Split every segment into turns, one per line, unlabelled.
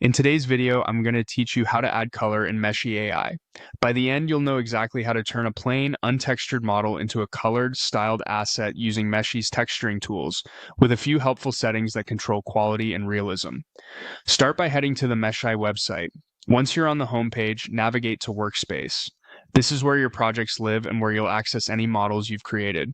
In today's video, I'm going to teach you how to add color in Meshy AI. By the end, you'll know exactly how to turn a plain, untextured model into a colored, styled asset using Meshy's texturing tools, with a few helpful settings that control quality and realism. Start by heading to the Meshy website. Once you're on the homepage, navigate to Workspace. This is where your projects live and where you'll access any models you've created.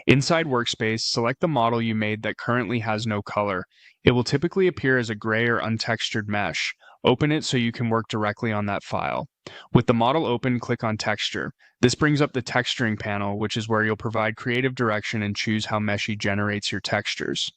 Inside Workspace, select the model you made that currently has no color. It will typically appear as a gray or untextured mesh. Open it so you can work directly on that file. With the model open, click on Texture. This brings up the texturing panel, which is where you'll provide creative direction and choose how Meshy generates your textures.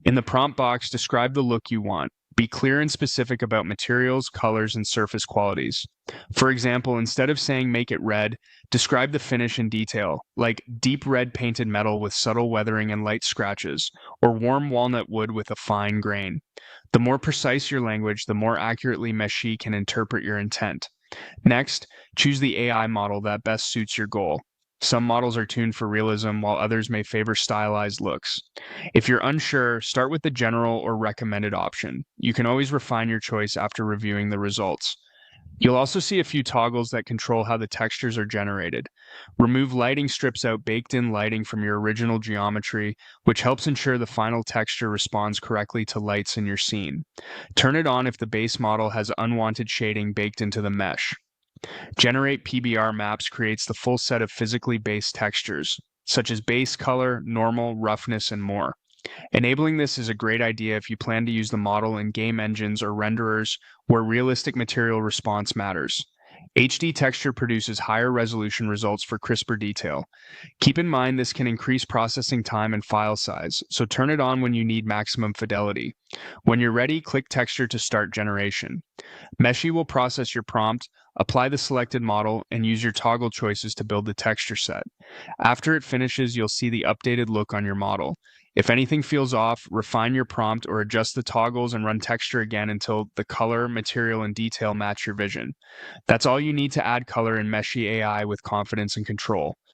In the prompt box, describe the look you want. Be clear and specific about materials, colors, and surface qualities. For example, instead of saying make it red, describe the finish in detail, like deep red painted metal with subtle weathering and light scratches, or warm walnut wood with a fine grain. The more precise your language, the more accurately Meshy can interpret your intent. Next, choose the AI model that best suits your goal. Some models are tuned for realism, while others may favor stylized looks. If you're unsure, start with the general or recommended option. You can always refine your choice after reviewing the results. You'll also see a few toggles that control how the textures are generated. Remove lighting strips out baked-in lighting from your original geometry, which helps ensure the final texture responds correctly to lights in your scene. Turn it on if the base model has unwanted shading baked into the mesh. Generate PBR maps creates the full set of physically based textures, such as base color, normal, roughness, and more. Enabling this is a great idea if you plan to use the model in game engines or renderers where realistic material response matters. HD texture produces higher resolution results for crisper detail. Keep in mind this can increase processing time and file size, so turn it on when you need maximum fidelity. When you're ready, click Texture to start generation. Meshy will process your prompt, apply the selected model, and use your toggle choices to build the texture set. After it finishes, you'll see the updated look on your model. If anything feels off, refine your prompt or adjust the toggles and run texture again until the color, material, and detail match your vision. That's all you need to add color in Meshy AI with confidence and control.